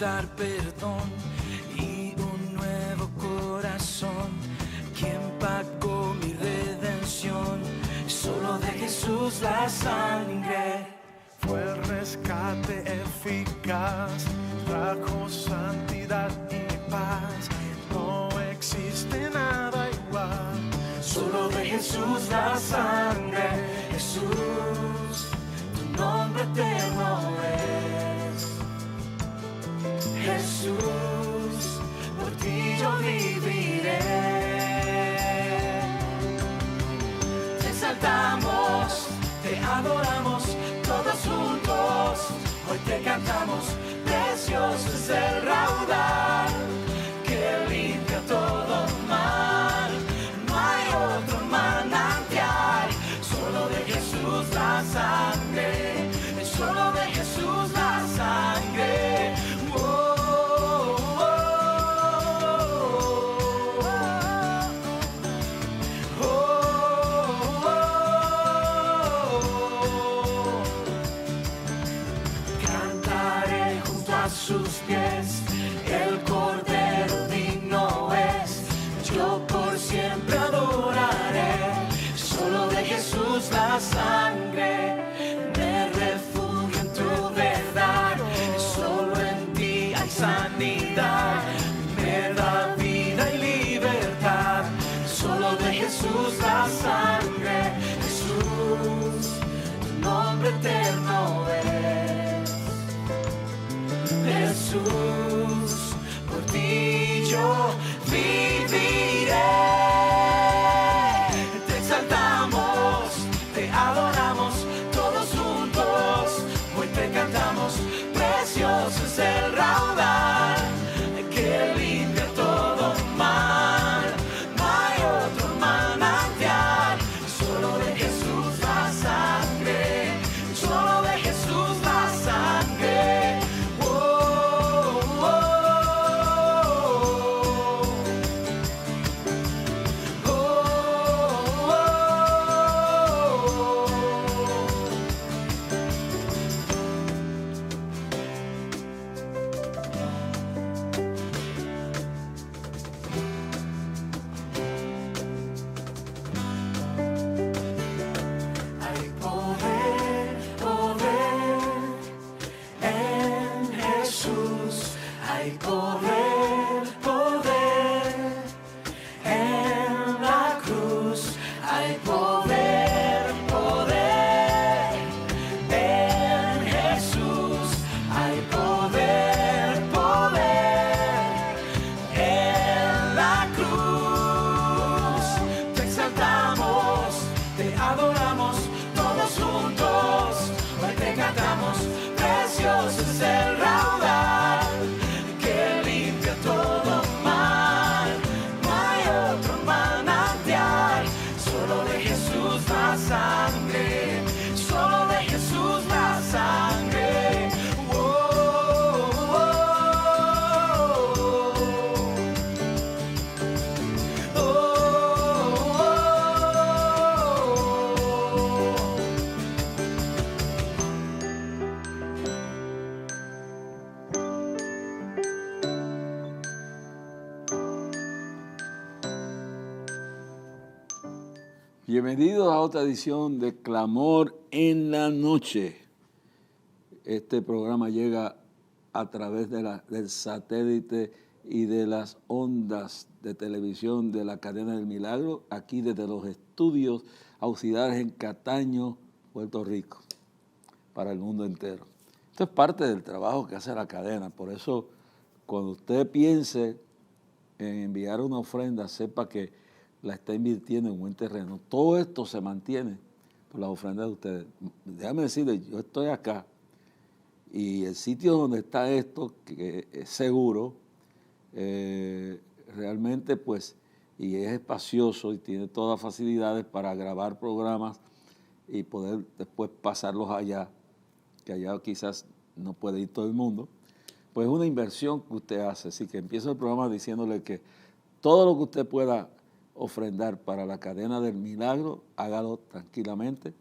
dar perdón y un nuevo corazón. ¿Quién pagó mi redención? Solo de Jesús la sangre. Fue el rescate eficaz, trajo santidad y paz. No existe nada igual. Solo de Jesús la sangre. Jesús, tu nombre eterno es. Jesús, por ti yo viviré. Te exaltamos, te adoramos, todos juntos. Hoy te cantamos, precioso es el raudal que limpia todo mal. No hay otro manantial, solo de Jesús la sangre. Solo de Jesús la sangre. Cantaré junto a sus pies, el Cordero digno es. Yo por siempre adoraré, solo de Jesús la sangre. Me refugio en tu verdad, solo en ti hay sanidad. Me da vida y libertad, solo de Jesús la sangre. Jesús, tu nombre eterno es. Jesús, por ti yo viviré. Te exaltamos, te adoramos, todos juntos. Hoy te cantamos, precioso es el raudal que limpia todo mal. No hay otro manantial, solo de Jesús la sangre. Solo de Jesús la sangre. Hay poder, poder en Jesús. Hay poder, poder en la cruz. Hay poder, poder en Jesús. Hay poder, poder en la cruz. Te exaltamos, te adoramos, todos juntos. Hoy te cantamos, precioso es el raudal que limpia todo mal. No hay otro manantial, solo de Jesús la sangre. Solo de Jesús la sangre. Bienvenidos a otra edición de Clamor en la Noche. Este programa llega a través del satélite y de las ondas de televisión de la Cadena del Milagro, aquí desde los estudios auxiliares en Cataño, Puerto Rico, para el mundo entero. Esto es parte del trabajo que hace la cadena, por eso cuando usted piense en enviar una ofrenda, sepa que la está invirtiendo en buen terreno. Todo esto se mantiene por las ofrendas de ustedes. Déjame decirle, yo estoy acá y el sitio donde está esto, que es seguro, realmente pues, y es espacioso y tiene todas facilidades para grabar programas y poder después pasarlos allá, que allá quizás no puede ir todo el mundo, pues es una inversión que usted hace. Así que empiezo el programa diciéndole que todo lo que usted pueda ofrendar para la Cadena del Milagro, hágalo tranquilamente.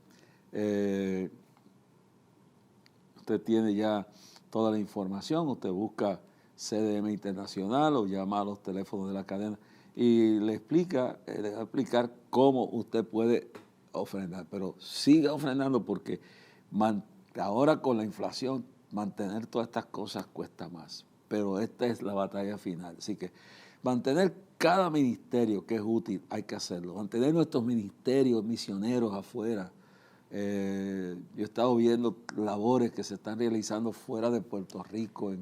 Usted tiene ya toda la información, usted busca CDM Internacional o llama a los teléfonos de la cadena y le va a explicar cómo usted puede ofrendar. Pero siga ofrendando porque ahora con la inflación mantener todas estas cosas cuesta más. Pero esta es la batalla final. Así que mantener cada ministerio que es útil, hay que hacerlo. Mantener nuestros ministerios misioneros afuera. Yo he estado viendo labores que se están realizando fuera de Puerto Rico,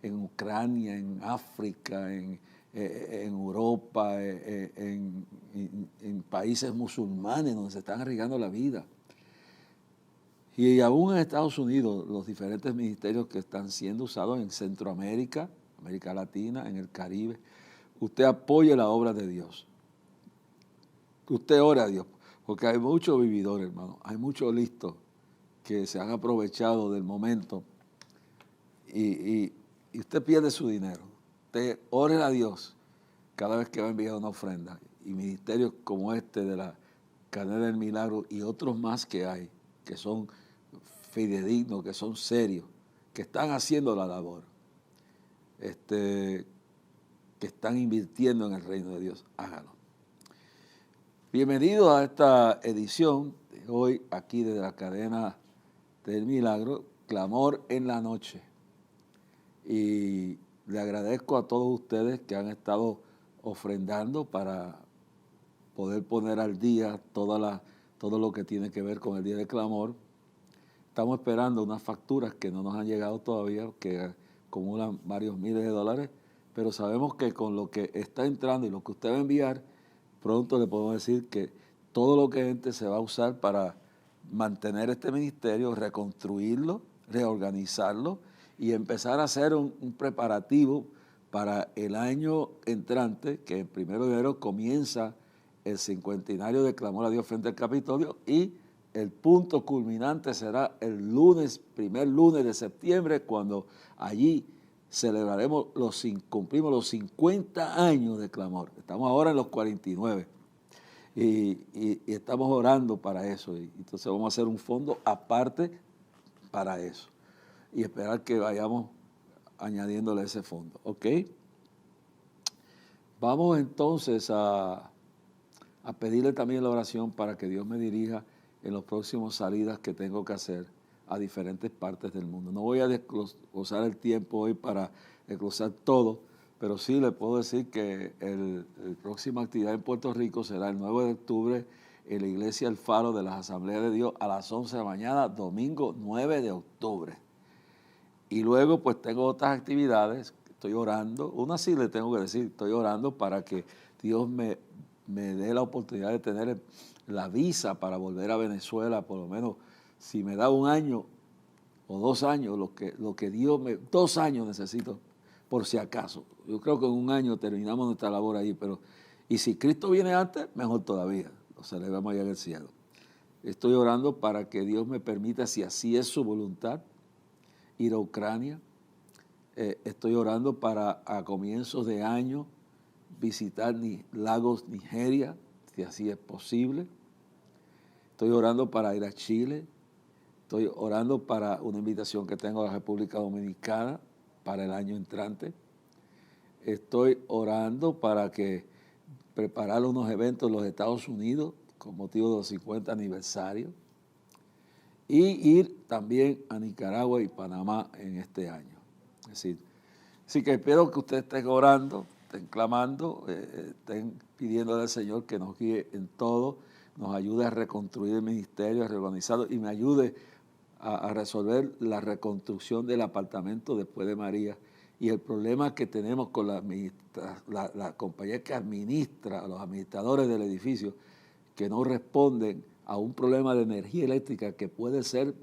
en Ucrania, en África, en Europa, en países musulmanes donde se están arriesgando la vida. Y aún en Estados Unidos, los diferentes ministerios que están siendo usados en Centroamérica, América Latina, en el Caribe, usted apoye la obra de Dios. Usted ore a Dios, porque hay muchos vividores, hermano, hay muchos listos que se han aprovechado del momento y usted pierde su dinero. Usted ore a Dios cada vez que va a enviar una ofrenda. Y ministerios como este de la Cadena del Milagro y otros más que hay, que son fidedignos, que son serios, que están haciendo la labor, que están invirtiendo en el reino de Dios, hágalo. Bienvenido a esta edición de hoy aquí desde la Cadena del Milagro, Clamor en la Noche. Y le agradezco a todos ustedes que han estado ofrendando para poder poner al día todo lo que tiene que ver con el Día del Clamor. Estamos esperando unas facturas que no nos han llegado todavía, que acumulan varios miles de dólares, pero sabemos que con lo que está entrando y lo que usted va a enviar, pronto le podemos decir que todo lo que entre se va a usar para mantener este ministerio, reconstruirlo, reorganizarlo y empezar a hacer un preparativo para el año entrante, que el 1 de enero comienza el 50º de Clamor a Dios frente al Capitolio y el punto culminante será el primer lunes de septiembre, cuando allí cumplimos los 50 años de Clamor. Estamos ahora en los 49 y estamos orando para eso. Y entonces vamos a hacer un fondo aparte para eso y esperar que vayamos añadiéndole ese fondo. ¿Ok? Vamos entonces a pedirle también la oración para que Dios me dirija en los próximos salidas que tengo que hacer a diferentes partes del mundo. No voy a desglosar el tiempo hoy para desglosar todo, pero sí le puedo decir que la próxima actividad en Puerto Rico será el 9 de octubre en la Iglesia El Faro de las Asambleas de Dios a las 11 de la mañana, domingo 9 de octubre. Y luego pues tengo otras actividades, estoy orando, una sí le tengo que decir, estoy orando para que Dios me dé la oportunidad de tener la visa para volver a Venezuela, por lo menos si me da 1 año o 2 años, lo que Dios 2 años necesito, por si acaso. Yo creo que en 1 año terminamos nuestra labor ahí, y si Cristo viene antes, mejor todavía, lo celebramos allá en el cielo. Estoy orando para que Dios me permita, si así es su voluntad, ir a Ucrania. Estoy orando para a comienzos de año visitar Lagos, Nigeria, si así es posible. Estoy orando para ir a Chile. Estoy orando para una invitación que tengo a la República Dominicana para el año entrante. Estoy orando para preparar unos eventos en los Estados Unidos con motivo de los 50 aniversarios y ir también a Nicaragua y Panamá en este año. Es decir, así que espero que ustedes estén orando, estén clamando, estén pidiéndole al Señor que nos guíe en todo, nos ayude a reconstruir el ministerio, a reorganizarlo y me ayude a resolver la reconstrucción del apartamento después de María y el problema que tenemos con la compañía que administra, los administradores del edificio, que no responden a un problema de energía eléctrica que puede ser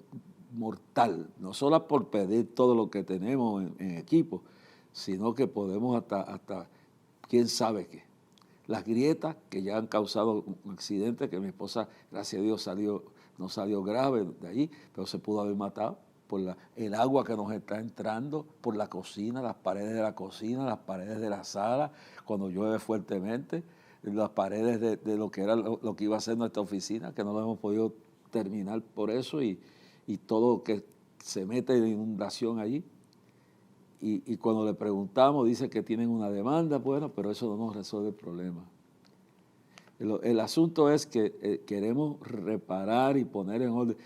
mortal, no solo por pedir todo lo que tenemos en equipo, sino que podemos hasta quién sabe qué. Las grietas que ya han causado un accidente, que mi esposa, gracias a Dios, no salió grave de allí, pero se pudo haber matado por el agua que nos está entrando por la cocina, las paredes de la cocina, las paredes de la sala, cuando llueve fuertemente, las paredes de lo que era lo que iba a ser nuestra oficina, que no lo hemos podido terminar por eso, y todo que se mete en inundación allí. y cuando le preguntamos dice que tienen una demanda, bueno, pero eso no nos resuelve el problema. El asunto es que queremos reparar y poner en orden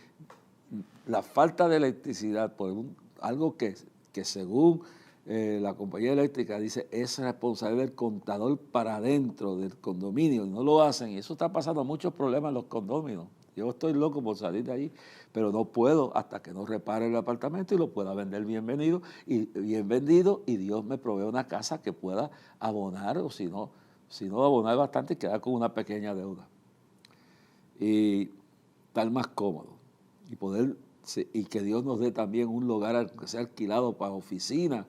la falta de electricidad por algo que según la compañía eléctrica dice es responsabilidad del contador para adentro del condominio y no lo hacen. Y eso está pasando muchos problemas en los condominios. Yo estoy loco por salir de ahí, pero no puedo hasta que no repare el apartamento y lo pueda vender bien vendido y Dios me provee una casa que pueda abonar o si no abonar bastante y quedar con una pequeña deuda. Y estar más cómodo y que Dios nos dé también un lugar que sea alquilado para oficina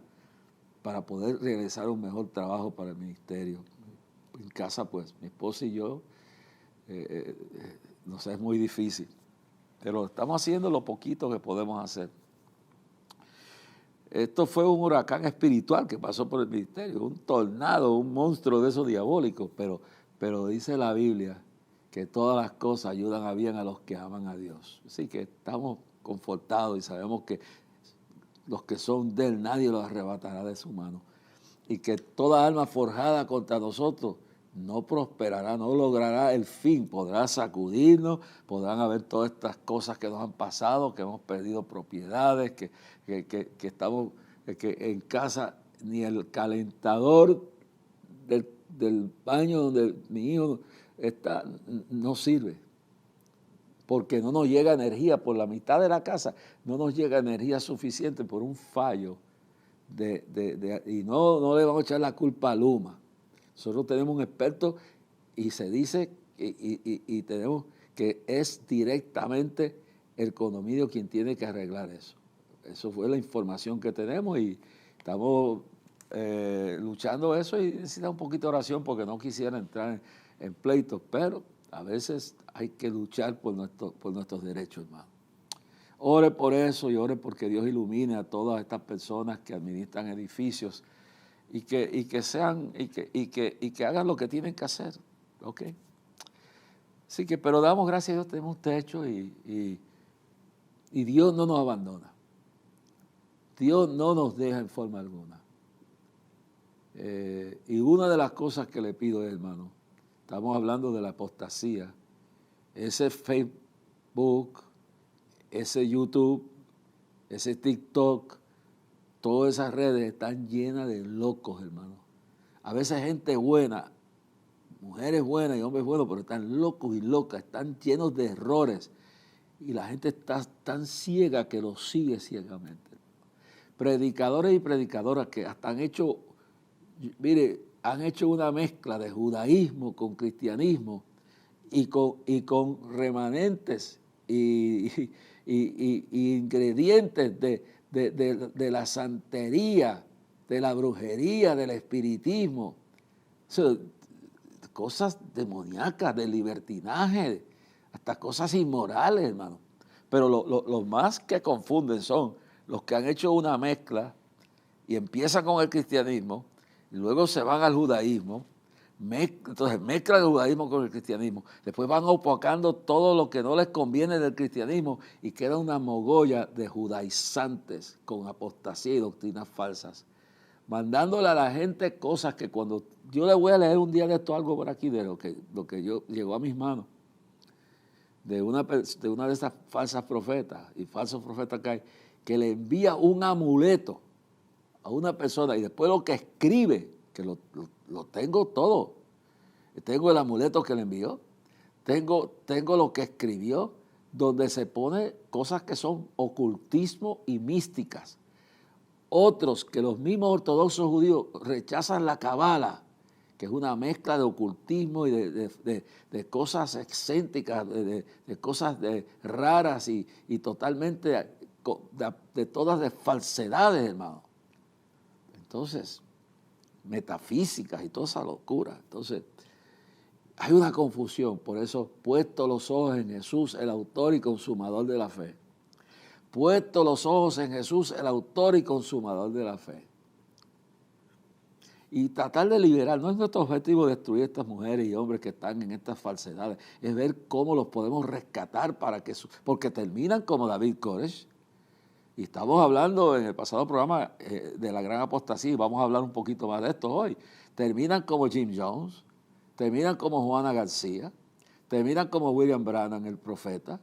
para poder realizar un mejor trabajo para el ministerio. En casa, pues, mi esposa y yo, no sé, es muy difícil, pero estamos haciendo lo poquito que podemos hacer. Esto fue un huracán espiritual que pasó por el ministerio, un tornado, un monstruo de esos diabólicos, pero dice la Biblia que todas las cosas ayudan a bien a los que aman a Dios. Así que estamos confortados y sabemos que los que son de Él, nadie los arrebatará de su mano. Y que toda alma forjada contra nosotros no prosperará, no logrará el fin, podrá sacudirnos, podrán haber todas estas cosas que nos han pasado, que hemos perdido propiedades, que estamos, que en casa ni el calentador del baño donde mi hijo está no sirve, porque no nos llega energía por la mitad de la casa, no nos llega energía suficiente por un fallo y no le vamos a echar la culpa a Luma. Nosotros tenemos un experto y se dice y tenemos que es directamente el condominio quien tiene que arreglar eso. Eso fue la información que tenemos y estamos luchando eso y necesita un poquito de oración porque no quisiera entrar en pleitos, pero a veces hay que luchar por nuestros derechos, hermano. Ore por eso y ore porque Dios ilumine a todas estas personas que administran edificios y que hagan lo que tienen que hacer, ¿ok? Así que, pero damos gracias a Dios, tenemos un techo y Dios no nos abandona. Dios no nos deja en forma alguna. Y una de las cosas que le pido, hermano, estamos hablando de la apostasía, ese Facebook, ese YouTube, ese TikTok, todas esas redes están llenas de locos, hermano. A veces gente buena, mujeres buenas y hombres buenos, pero están locos y locas, están llenos de errores. Y la gente está tan ciega que los sigue ciegamente. Predicadores y predicadoras que hasta han hecho una mezcla de judaísmo con cristianismo y con remanentes y ingredientes de la santería, de la brujería, del espiritismo. O sea, cosas demoníacas, de libertinaje, hasta cosas inmorales, hermano. Pero los más que confunden son los que han hecho una mezcla y empiezan con el cristianismo y luego se van al judaísmo. Entonces mezclan el judaísmo con el cristianismo, después van opacando todo lo que no les conviene del cristianismo y queda una mogolla de judaizantes con apostasía y doctrinas falsas, mandándole a la gente cosas que cuando yo le voy a leer un día de esto algo por aquí de lo que llegó a mis manos de una de esas falsas profetas y falsos profetas que le envía un amuleto a una persona y después lo que escribe, que lo tengo todo. Tengo el amuleto que le envió, tengo lo que escribió, donde se pone cosas que son ocultismo y místicas. Otros que los mismos ortodoxos judíos rechazan la cabala, que es una mezcla de ocultismo y de cosas excéntricas, de cosas raras y totalmente de todas de falsedades, hermano. Entonces, metafísicas y toda esa locura. Entonces, hay una confusión. Por eso, puesto los ojos en Jesús, el autor y consumador de la fe. Puesto los ojos en Jesús, el autor y consumador de la fe. Y tratar de liberar, no es nuestro objetivo destruir a estas mujeres y hombres que están en estas falsedades, es ver cómo los podemos rescatar porque terminan como David Koresh. Y estamos hablando en el pasado programa de la gran apostasía, y vamos a hablar un poquito más de esto hoy. Terminan como Jim Jones, terminan como Juana García, terminan como William Branham, el profeta,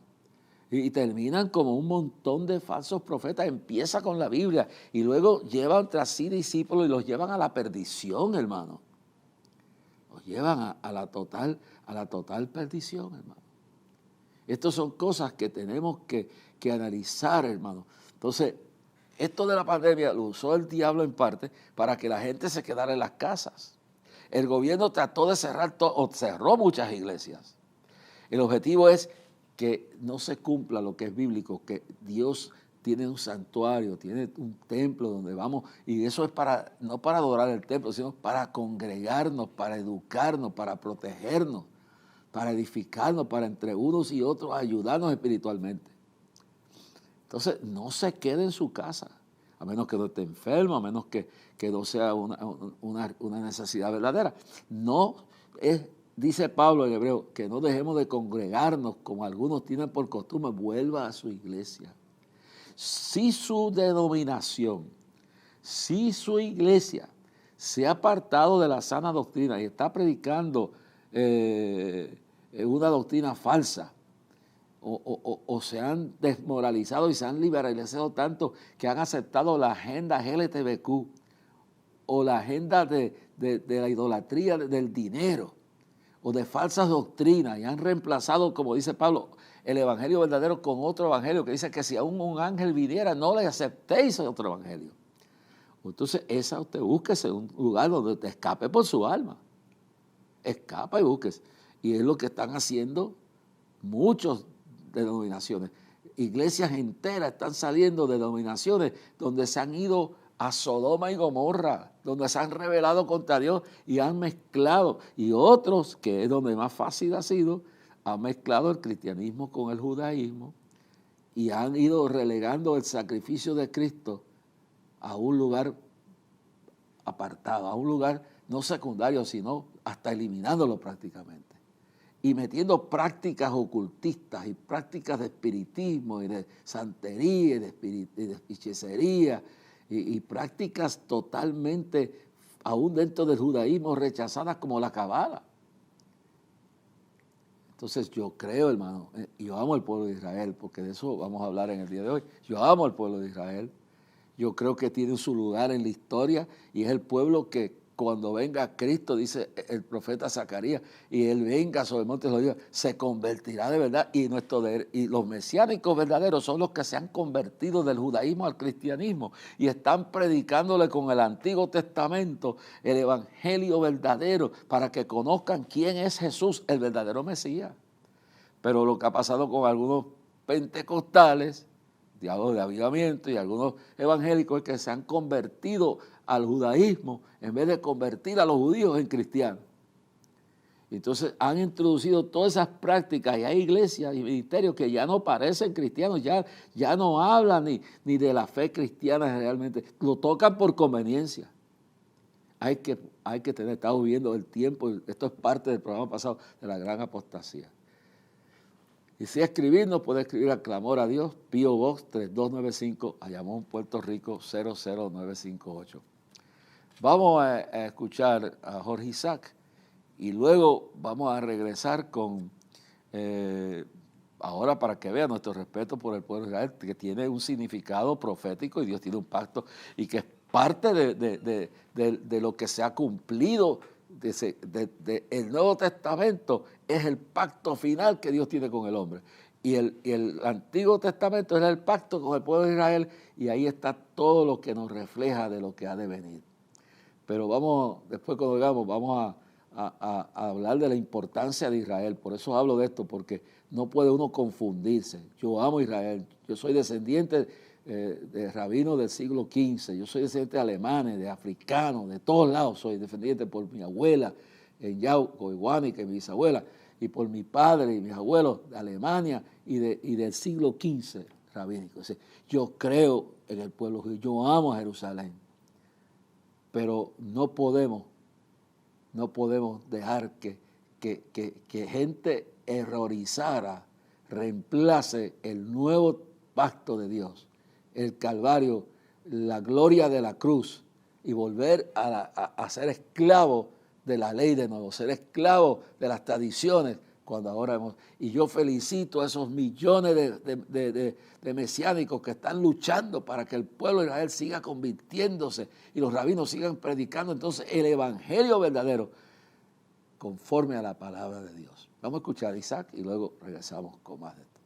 y terminan como un montón de falsos profetas. Empieza con la Biblia y luego llevan tras sí discípulos y los llevan a la perdición, hermano. Los llevan a la total perdición, hermano. Estas son cosas que tenemos que analizar, hermano. Entonces, esto de la pandemia lo usó el diablo en parte para que la gente se quedara en las casas. El gobierno trató de cerrar o cerró muchas iglesias. El objetivo es que no se cumpla lo que es bíblico, que Dios tiene un santuario, tiene un templo donde vamos, y eso es no para adorar el templo, sino para congregarnos, para educarnos, para protegernos, para edificarnos, para entre unos y otros ayudarnos espiritualmente. Entonces, no se quede en su casa, a menos que no esté enfermo, a menos que no sea una necesidad verdadera. No es, dice Pablo en Hebreo, que no dejemos de congregarnos como algunos tienen por costumbre. Vuelva a su iglesia. Si su denominación, si su iglesia se ha apartado de la sana doctrina y está predicando una doctrina falsa, o se han desmoralizado y se han liberalizado tanto que han aceptado la agenda LGTBQ o la agenda de la idolatría del dinero o de falsas doctrinas, y han reemplazado, como dice Pablo, el evangelio verdadero con otro evangelio que dice que si aún un ángel viniera no le aceptéis otro evangelio. Entonces usted búsquese un lugar donde te escape por su alma. Escapa y búsquese. Y es lo que están haciendo muchos denominaciones. Iglesias enteras están saliendo de denominaciones donde se han ido a Sodoma y Gomorra, donde se han rebelado contra Dios y han mezclado. Y otros, que es donde más fácil ha sido, han mezclado el cristianismo con el judaísmo y han ido relegando el sacrificio de Cristo a un lugar apartado, a un lugar no secundario, sino hasta eliminándolo prácticamente. Y metiendo prácticas ocultistas y prácticas de espiritismo y de santería y de hechicería y prácticas totalmente, aún dentro del judaísmo, rechazadas como la cabala. Entonces yo creo, hermano, yo amo al pueblo de Israel, porque de eso vamos a hablar en el día de hoy. Yo amo al pueblo de Israel. Yo creo que tiene su lugar en la historia y es el pueblo que cuando venga Cristo, dice el profeta Zacarías, y Él venga sobre el monte de los Olivos, se convertirá de verdad. Y los mesiánicos verdaderos son los que se han convertido del judaísmo al cristianismo y están predicándole con el Antiguo Testamento el evangelio verdadero para que conozcan quién es Jesús, el verdadero Mesías. Pero lo que ha pasado con algunos pentecostales, diálogos de avivamiento, y algunos evangélicos es que se han convertido al judaísmo en vez de convertir a los judíos en cristianos. Entonces han introducido todas esas prácticas y hay iglesias y ministerios que ya no parecen cristianos, ya no hablan ni de la fe cristiana realmente, lo tocan por conveniencia. Hay que tener, estamos viviendo el tiempo, esto es parte del programa pasado de la gran apostasía. Y si escribirnos, puede escribir a Clamor a Dios, P.O. Box 3295, Bayamón, Puerto Rico 00958. Vamos a escuchar a Jorge Isaac y luego vamos a regresar con, ahora para que vean nuestro respeto por el pueblo de Israel, que tiene un significado profético y Dios tiene un pacto y que es parte de lo que se ha cumplido. El Nuevo Testamento es el pacto final que Dios tiene con el hombre. Y el Antiguo Testamento era el pacto con el pueblo de Israel, y ahí está todo lo que nos refleja de lo que ha de venir. Pero después cuando llegamos, vamos a hablar de la importancia de Israel. Por eso hablo de esto, porque no puede uno confundirse. Yo amo a Israel, yo soy descendiente de rabinos del siglo XV, yo soy descendiente de alemanes, de africanos, de todos lados soy descendiente por mi abuela en Yauco, Iguani, que es mi bisabuela, y por mi padre y mis abuelos de Alemania y del siglo XV rabínico. O sea, yo creo en el pueblo judío, yo amo a Jerusalén, pero no podemos dejar que gente errorizada reemplace el nuevo pacto de Dios el Calvario, la gloria de la cruz y volver a ser esclavo de la ley de nuevo, ser esclavo de las tradiciones, cuando ahora hemos... Y yo felicito a esos millones de mesiánicos que están luchando para que el pueblo de Israel siga convirtiéndose y los rabinos sigan predicando entonces el evangelio verdadero conforme a la palabra de Dios. Vamos a escuchar a Isaac y luego regresamos con más de esto.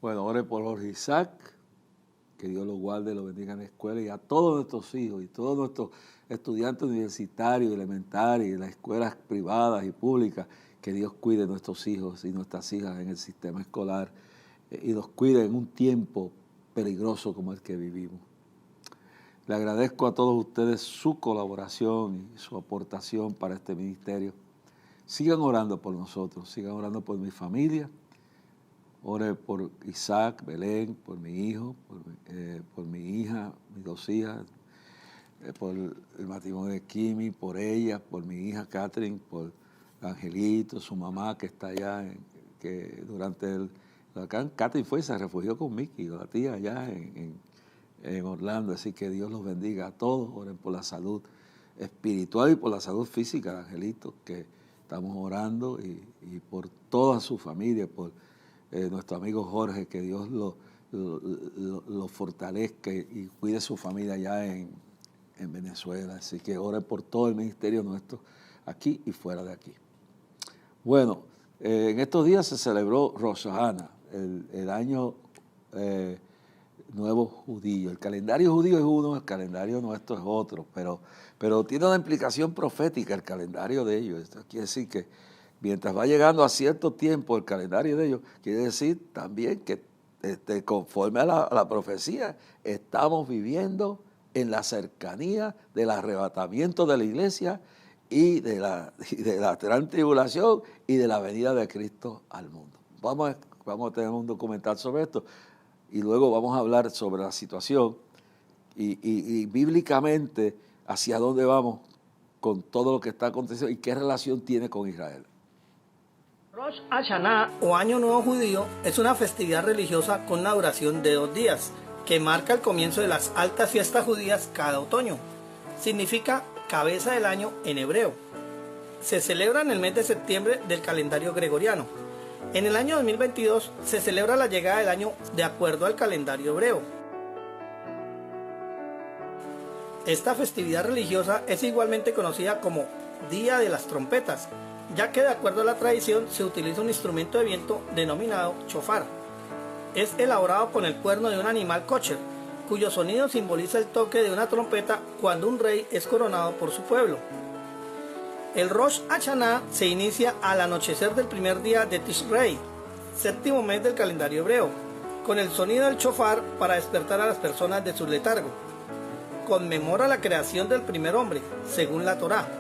Bueno, ore por Jorge Isaac, que Dios lo guarde, lo bendiga en la escuela y a todos nuestros hijos y todos nuestros estudiantes universitarios, elementarios, las escuelas privadas y públicas, que Dios cuide a nuestros hijos y nuestras hijas en el sistema escolar y nos cuide en un tiempo peligroso como el que vivimos. Le agradezco a todos ustedes su colaboración y su aportación para este ministerio. Sigan orando por nosotros, sigan orando por mi familia. Ore por Isaac, Belén, por mi hijo, por mi hija, mis dos hijas, por el matrimonio de Kimi, por ella, por mi hija Catherine, por Angelito, su mamá que está allá, que durante el huracán, Catherine fue y se refugió con Mickey, la tía allá en Orlando. Así que Dios los bendiga a todos. Oren por la salud espiritual y por la salud física de Angelito, que estamos orando, y por toda su familia, por nuestro amigo Jorge, que Dios lo fortalezca y cuide su familia allá en Venezuela. Así que oren por todo el ministerio nuestro, aquí y fuera de aquí. Bueno, en estos días se celebró Rosh Hashanah, el año nuevo judío. El calendario judío es uno, el calendario nuestro es otro, pero tiene una implicación profética el calendario de ellos. Esto quiere decir que mientras va llegando a cierto tiempo el calendario de ellos, quiere decir también que conforme a la profecía, estamos viviendo en la cercanía del arrebatamiento de la iglesia y de la gran tribulación y de la venida de Cristo al mundo. Vamos a tener un documental sobre esto y luego vamos a hablar sobre la situación y bíblicamente hacia dónde vamos con todo lo que está aconteciendo y qué relación tiene con Israel. Rosh Hashanah, o Año Nuevo Judío, es una festividad religiosa con una duración de 2 días, que marca el comienzo de las altas fiestas judías cada otoño. Significa cabeza del año en hebreo. Se celebra en el mes de septiembre del calendario gregoriano. En el año 2022 se celebra la llegada del año de acuerdo al calendario hebreo. Esta festividad religiosa es igualmente conocida como Día de las Trompetas, ya que de acuerdo a la tradición se utiliza un instrumento de viento denominado shofar. Es elaborado con el cuerno de un animal kosher, cuyo sonido simboliza el toque de una trompeta cuando un rey es coronado por su pueblo. El Rosh Hashanah se inicia al anochecer del primer día de Tishrei, séptimo mes del calendario hebreo, con el sonido del shofar para despertar a las personas de su letargo. Conmemora la creación del primer hombre, según la Torá.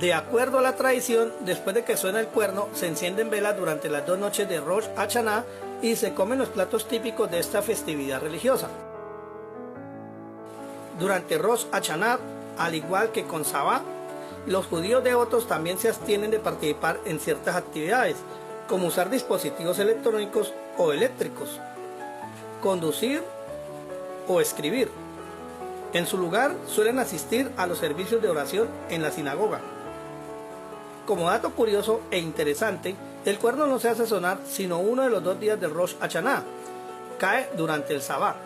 De acuerdo a la tradición, después de que suena el cuerno, se encienden velas durante las 2 noches de Rosh Hashanah y se comen los platos típicos de esta festividad religiosa. Durante Rosh Hashanah, al igual que con Sabá, los judíos devotos también se abstienen de participar en ciertas actividades, como usar dispositivos electrónicos o eléctricos, conducir o escribir. En su lugar suelen asistir a los servicios de oración en la sinagoga. Como dato curioso e interesante, el cuerno no se hace sonar sino uno de los 2 días de Rosh Hashanah. Cae durante el Sabá.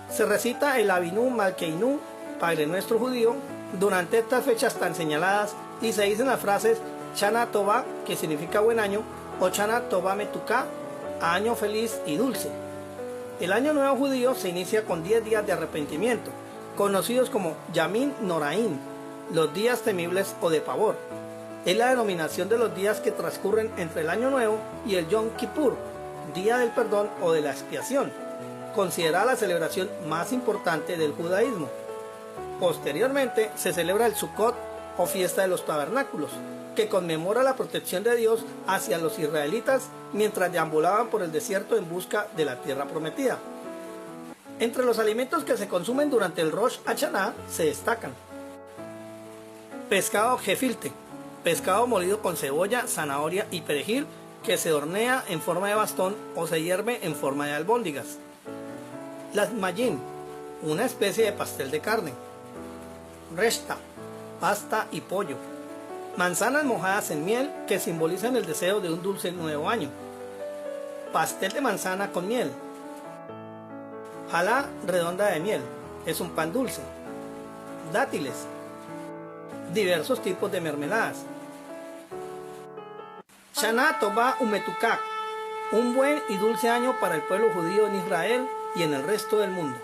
Se recita el Avinu Malkeinu, Padre Nuestro judío, durante estas fechas tan señaladas y se dicen las frases Shana Tova, que significa buen año, o Shana Tova Metuká, año feliz y dulce. El año nuevo judío se inicia con 10 días de arrepentimiento, conocidos como Yamin Noraim, los días temibles o de pavor. Es la denominación de los días que transcurren entre el año nuevo y el Yom Kippur, día del perdón o de la expiación, considerada la celebración más importante del judaísmo. Posteriormente se celebra el Sukkot o fiesta de los tabernáculos, que conmemora la protección de Dios hacia los israelitas mientras deambulaban por el desierto en busca de la tierra prometida. Entre los alimentos que se consumen durante el Rosh Hashanah se destacan: pescado gefilte, pescado molido con cebolla, zanahoria y perejil, que se hornea en forma de bastón o se hierve en forma de albóndigas. Las mayim, una especie de pastel de carne. Reshta, pasta y pollo. Manzanas mojadas en miel, que simbolizan el deseo de un dulce nuevo año. Pastel de manzana con miel. Jalá redonda de miel, es un pan dulce. Dátiles. Diversos tipos de mermeladas. Shana Tova Umetukak, un buen y dulce año para el pueblo judío en Israel y en el resto del mundo.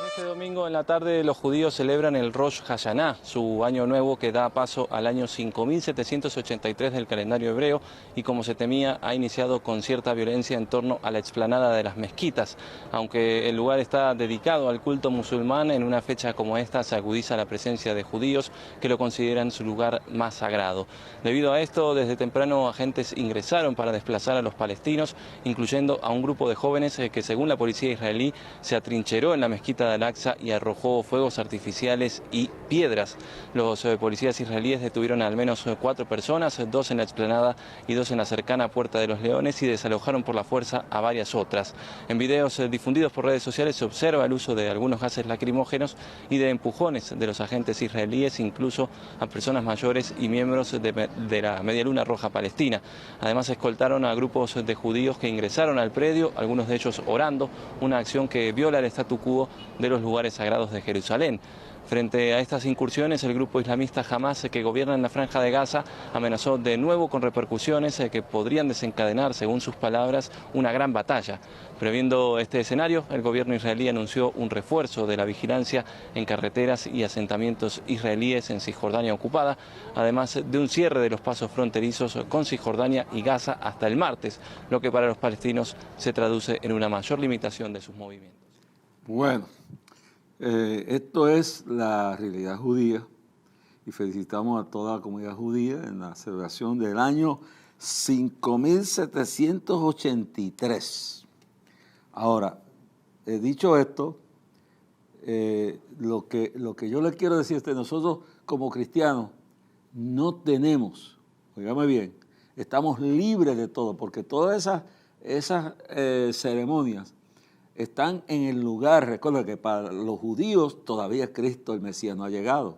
Este domingo en la tarde los judíos celebran el Rosh Hashanah, su año nuevo que da paso al año 5783 del calendario hebreo y, como se temía, ha iniciado con cierta violencia en torno a la explanada de las mezquitas. Aunque el lugar está dedicado al culto musulmán, en una fecha como esta se agudiza la presencia de judíos que lo consideran su lugar más sagrado. Debido a esto, desde temprano agentes ingresaron para desplazar a los palestinos, incluyendo a un grupo de jóvenes que, según la policía israelí, se atrincheró en la mezquita de Al-Aqsa y arrojó fuegos artificiales y piedras. Los policías israelíes detuvieron a al menos 4 personas, 2 en la explanada y 2 en la cercana Puerta de los Leones, y desalojaron por la fuerza a varias otras. En videos difundidos por redes sociales se observa el uso de algunos gases lacrimógenos y de empujones de los agentes israelíes, incluso a personas mayores y miembros de la Media Luna Roja Palestina. Además escoltaron a grupos de judíos que ingresaron al predio, algunos de ellos orando, una acción que viola el statu quo de los lugares sagrados de Jerusalén. Frente a estas incursiones, el grupo islamista Hamás, que gobierna en la Franja de Gaza, amenazó de nuevo con repercusiones que podrían desencadenar, según sus palabras, una gran batalla. Previendo este escenario, el gobierno israelí anunció un refuerzo de la vigilancia en carreteras y asentamientos israelíes en Cisjordania ocupada, además de un cierre de los pasos fronterizos con Cisjordania y Gaza hasta el martes, lo que para los palestinos se traduce en una mayor limitación de sus movimientos. Bueno, esto es la realidad judía y felicitamos a toda la comunidad judía en la celebración del año 5783. Ahora, dicho esto, lo que yo les quiero decir es que nosotros como cristianos no tenemos, oígame bien, estamos libres de todo, porque todas esas ceremonias están en el lugar. Recuerda que para los judíos todavía Cristo, el Mesías, no ha llegado,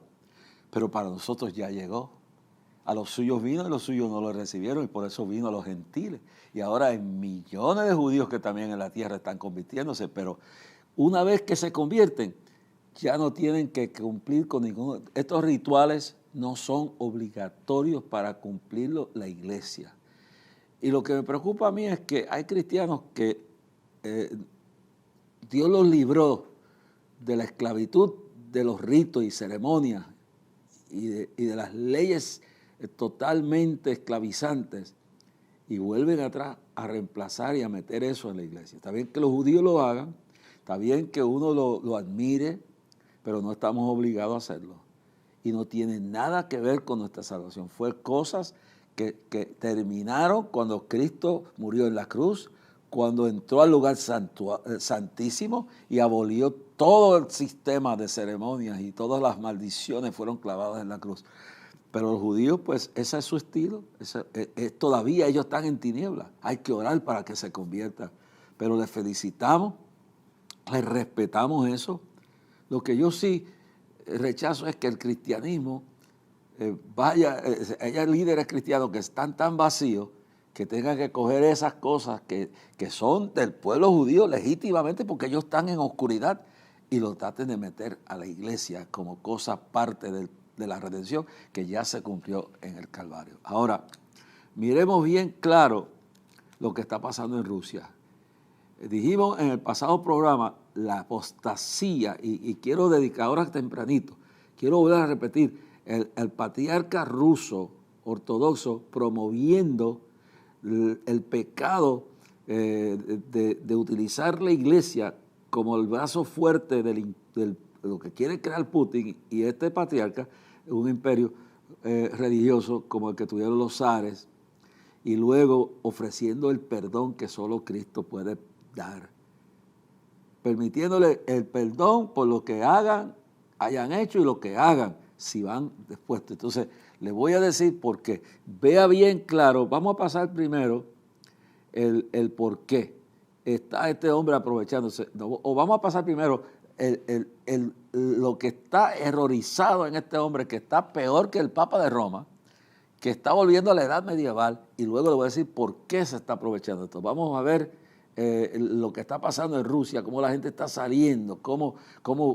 pero para nosotros ya llegó. A los suyos vino y los suyos no lo recibieron, y por eso vino a los gentiles. Y ahora hay millones de judíos que también en la tierra están convirtiéndose, pero una vez que se convierten, ya no tienen que cumplir con ninguno. Estos rituales no son obligatorios para cumplirlo la iglesia. Y lo que me preocupa a mí es que hay cristianos que Dios los libró de la esclavitud de los ritos y ceremonias y de las leyes totalmente esclavizantes, y vuelven atrás a reemplazar y a meter eso en la iglesia. Está bien que los judíos lo hagan, está bien que uno lo admire, pero no estamos obligados a hacerlo. y no tiene nada que ver con nuestra salvación. Fue cosas que terminaron cuando Cristo murió en la cruz, cuando entró al lugar santísimo y abolió todo el sistema de ceremonias y todas las maldiciones fueron clavadas en la cruz. Pero los judíos, pues ese es su estilo, todavía ellos están en tinieblas, hay que orar para que se conviertan. Pero les felicitamos, les respetamos eso. Lo que yo sí rechazo es que el cristianismo haya líderes cristianos que están tan vacíos que tengan que coger esas cosas que son del pueblo judío legítimamente porque ellos están en oscuridad y lo traten de meter a la iglesia como cosa parte de la redención que ya se cumplió en el Calvario. Ahora, miremos bien claro lo que está pasando en Rusia. Dijimos en el pasado programa la apostasía y quiero dedicar ahora tempranito, quiero volver a repetir, el patriarca ruso ortodoxo promoviendo el pecado de utilizar la iglesia como el brazo fuerte de lo que quiere crear Putin y este patriarca, un imperio religioso como el que tuvieron los zares, y luego ofreciendo el perdón que solo Cristo puede dar, permitiéndole el perdón por lo que hayan hecho y lo que hagan si van después. Entonces, le voy a decir por qué. Vea bien claro, vamos a pasar primero el por qué está este hombre aprovechándose. O vamos a pasar primero lo que está errorizado en este hombre, que está peor que el Papa de Roma, que está volviendo a la edad medieval, y luego le voy a decir por qué se está aprovechando esto. Vamos a ver lo que está pasando en Rusia, cómo la gente está saliendo, cómo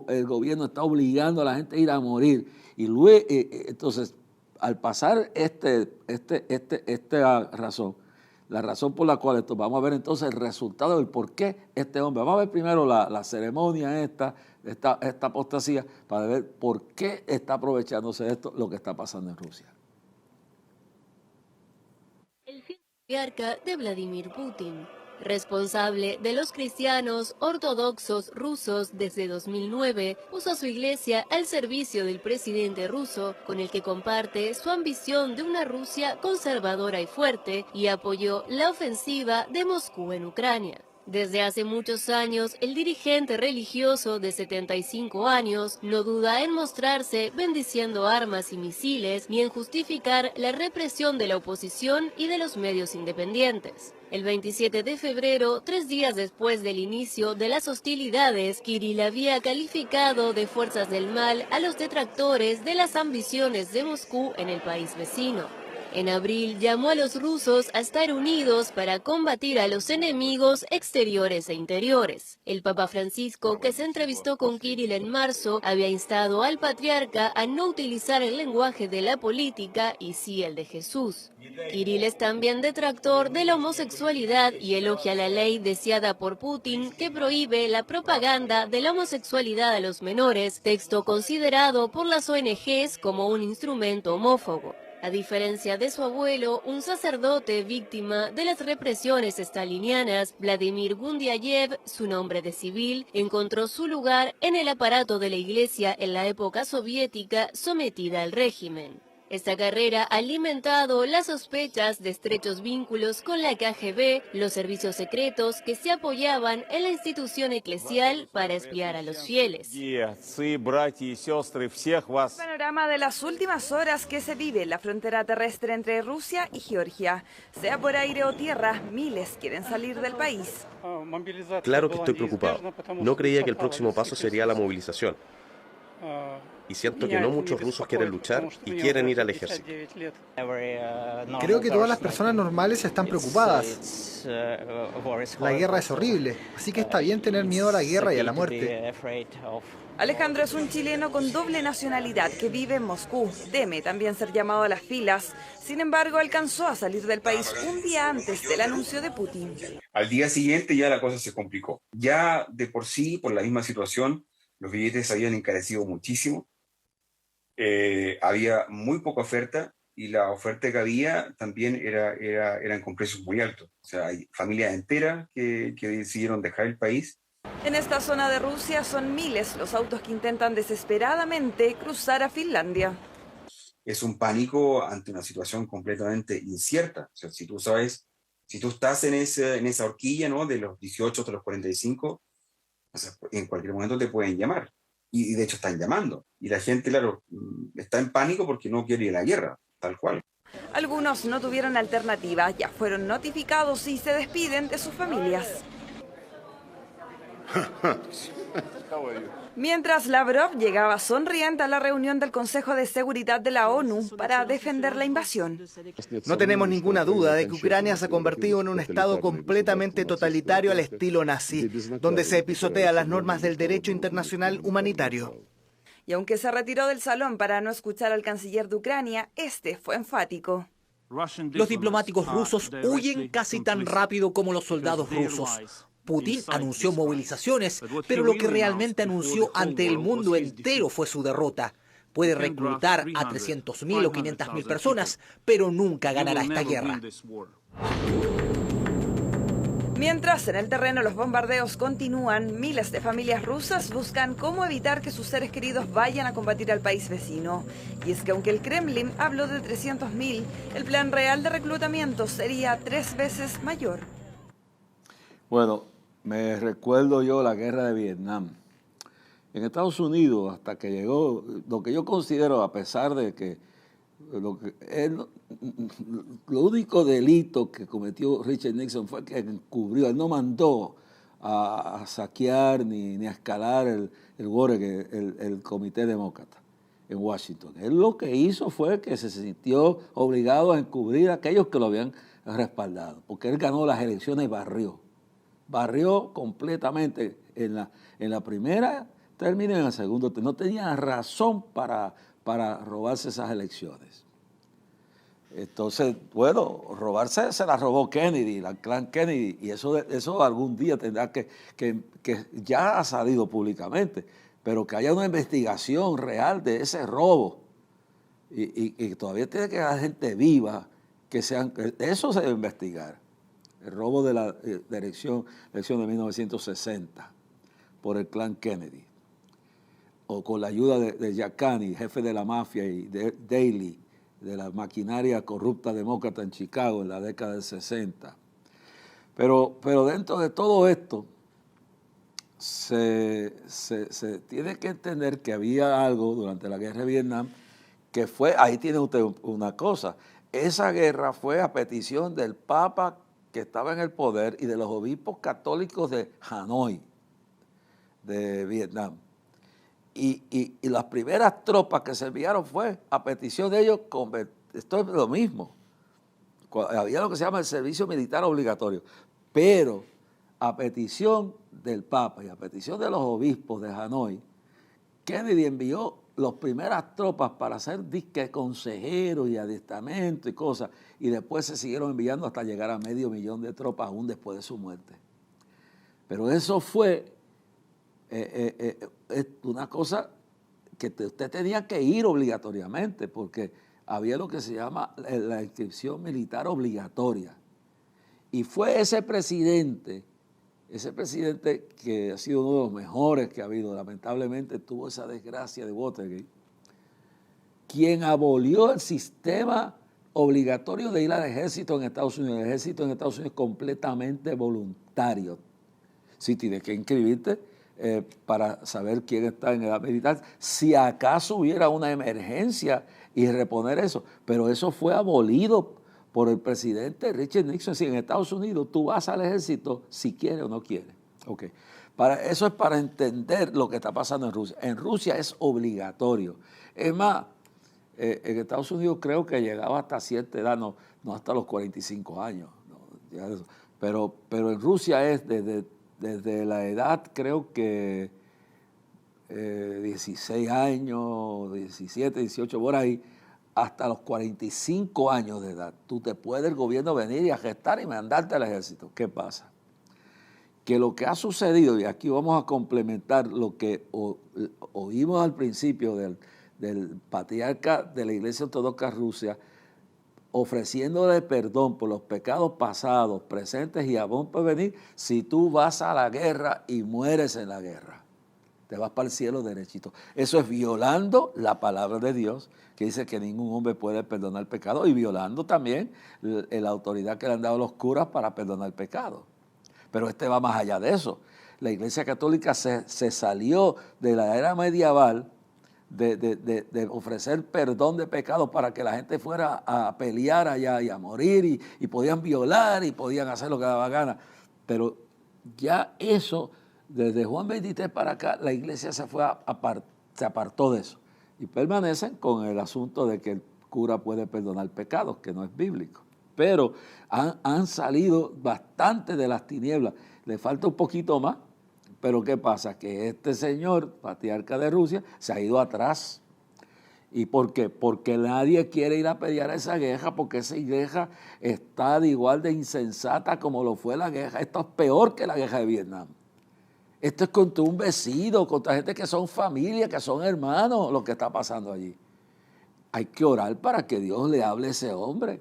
el gobierno está obligando a la gente a ir a morir. Y luego, entonces, al pasar esta razón, la razón por la cual esto, vamos a ver entonces el resultado del por qué este hombre. Vamos a ver primero la ceremonia esta apostasía, para ver por qué está aprovechándose de esto, lo que está pasando en Rusia. El patriarca de Vladimir Putin, responsable de los cristianos ortodoxos rusos desde 2009, puso a su iglesia al servicio del presidente ruso, con el que comparte su ambición de una Rusia conservadora y fuerte, y apoyó la ofensiva de Moscú en Ucrania. Desde hace muchos años, el dirigente religioso de 75 años no duda en mostrarse bendiciendo armas y misiles ni en justificar la represión de la oposición y de los medios independientes. El 27 de febrero, 3 días después del inicio de las hostilidades, Kirill había calificado de fuerzas del mal a los detractores de las ambiciones de Moscú en el país vecino. En abril llamó a los rusos a estar unidos para combatir a los enemigos exteriores e interiores. El Papa Francisco, que se entrevistó con Kirill en marzo, había instado al patriarca a no utilizar el lenguaje de la política y sí el de Jesús. Kirill es también detractor de la homosexualidad y elogia la ley deseada por Putin que prohíbe la propaganda de la homosexualidad a los menores, texto considerado por las ONGs como un instrumento homófobo. A diferencia de su abuelo, un sacerdote víctima de las represiones stalinianas, Vladimir Gundiayev, su nombre de civil, encontró su lugar en el aparato de la iglesia en la época soviética sometida al régimen. Esta carrera ha alimentado las sospechas de estrechos vínculos con la KGB, los servicios secretos que se apoyaban en la institución eclesial para espiar a los fieles. Panorama de las últimas horas que se vive en la frontera terrestre entre Rusia y Georgia. Sea por aire o tierra, miles quieren salir del país. Claro que estoy preocupado. No creía que el próximo paso sería la movilización. Y siento que no muchos rusos quieren luchar y quieren ir al ejército. Creo que todas las personas normales están preocupadas. La guerra es horrible, así que está bien tener miedo a la guerra y a la muerte. Alejandro es un chileno con doble nacionalidad que vive en Moscú. Teme también ser llamado a las filas. Sin embargo, alcanzó a salir del país un día antes del anuncio de Putin. Al día siguiente ya la cosa se complicó. Ya de por sí, por la misma situación, los billetes habían encarecido muchísimo. Había muy poca oferta y la oferta que había también eran con precios muy altos. O sea, hay familias enteras que decidieron dejar el país En esta zona de Rusia son miles los autos que intentan desesperadamente cruzar a Finlandia. Es un pánico ante una situación completamente incierta. O sea, si tú estás en esa horquilla, ¿no?, de los 18 hasta los 45, o sea, en cualquier momento te pueden llamar. Y de hecho están llamando. Y la gente, claro, está en pánico porque no quiere ir a la guerra, tal cual. Algunos no tuvieron alternativa, ya fueron notificados y se despiden de sus familias. Mientras Lavrov llegaba sonriente a la reunión del Consejo de Seguridad de la ONU para defender la invasión. No tenemos ninguna duda de que Ucrania se ha convertido en un estado completamente totalitario al estilo nazi, donde se pisotea las normas del derecho internacional humanitario. Y aunque se retiró del salón para no escuchar al canciller de Ucrania, este fue enfático. Los diplomáticos rusos huyen casi tan rápido como los soldados rusos. Putin anunció movilizaciones, pero lo que realmente anunció ante el mundo entero fue su derrota. Puede reclutar a 300.000 o 500.000 personas, pero nunca ganará esta guerra. Mientras en el terreno los bombardeos continúan, miles de familias rusas buscan cómo evitar que sus seres queridos vayan a combatir al país vecino. Y es que aunque el Kremlin habló de 300.000, el plan real de reclutamiento sería 3 veces mayor. Bueno, me recuerdo yo la guerra de Vietnam. En Estados Unidos, hasta que llegó, lo que yo considero, a pesar de que lo único delito que cometió Richard Nixon fue que encubrió, él no mandó a saquear ni a escalar el Comité Demócrata en Washington. Él lo que hizo fue que se sintió obligado a encubrir a aquellos que lo habían respaldado, porque él ganó las elecciones y barrió completamente en la primera término y en el segundo. No tenía razón para robarse esas elecciones. Entonces, bueno, robarse se la robó Kennedy, el clan Kennedy, y eso algún día tendrá que ya ha salido públicamente, pero que haya una investigación real de ese robo y todavía tiene que haber gente viva eso se debe investigar. El robo de la elección de 1960 por el clan Kennedy, o con la ayuda de Jack Kennedy, jefe de la mafia, y de Daley, de la maquinaria corrupta demócrata en Chicago en la década del 60. Pero dentro de todo esto se tiene que entender que había algo durante la guerra de Vietnam que fue, ahí tiene usted una cosa, esa guerra fue a petición del Papa que estaba en el poder y de los obispos católicos de Hanoi, de Vietnam. Y las primeras tropas que se enviaron fue a petición de ellos, esto es lo mismo, había lo que se llama el servicio militar obligatorio, pero a petición del Papa y a petición de los obispos de Hanoi, Kennedy envió las primeras tropas para hacer disque consejeros y adiestramiento y cosas, y después se siguieron enviando hasta llegar a 500.000 de tropas aún después de su muerte. Pero eso fue una cosa que usted tenía que ir obligatoriamente, porque había lo que se llama la inscripción militar obligatoria. Y fue ese presidente que ha sido uno de los mejores que ha habido, lamentablemente tuvo esa desgracia de Watergate, quien abolió el sistema obligatorio de ir al ejército en Estados Unidos. El ejército en Estados Unidos es completamente voluntario. Sí, tienes que inscribirte para saber quién está en edad militar, si acaso hubiera una emergencia y reponer eso. Pero eso fue abolido por el presidente Richard Nixon. Si en Estados Unidos tú vas al ejército si quieres o no quieres. Okay. Eso es para entender lo que está pasando en Rusia. En Rusia es obligatorio. Es más, en Estados Unidos creo que llegaba hasta cierta edad, no hasta los 45 años. No, pero en Rusia es desde la edad, creo que 16 años, 17, 18, por ahí, hasta los 45 años de edad. Tú te puede el gobierno venir y arrestar y mandarte al ejército. ¿Qué pasa? Que lo que ha sucedido, y aquí vamos a complementar lo que oímos al principio del patriarca de la Iglesia Ortodoxa Rusa, ofreciéndole perdón por los pecados pasados, presentes y aún por venir, si tú vas a la guerra y mueres en la guerra. Te vas para el cielo derechito. Eso es violando la palabra de Dios, que dice que ningún hombre puede perdonar el pecado, y violando también la autoridad que le han dado los curas para perdonar el pecado. Pero va más allá de eso. La Iglesia Católica se salió de la era medieval de ofrecer perdón de pecados para que la gente fuera a pelear allá y a morir, y podían violar y podían hacer lo que daba gana. Pero ya eso, desde Juan 23 para acá, la Iglesia se apartó de eso. Y permanecen con el asunto de que el cura puede perdonar pecados, que no es bíblico. Pero han salido bastante de las tinieblas. Le falta un poquito más. Pero ¿qué pasa? Que este señor, patriarca de Rusia, se ha ido atrás. ¿Y por qué? Porque nadie quiere ir a pelear esa guerra, porque esa guerra está de igual de insensata como lo fue la guerra. Esto es peor que la guerra de Vietnam. Esto es contra un vecino, contra gente que son familia, que son hermanos, lo que está pasando allí. Hay que orar para que Dios le hable a ese hombre,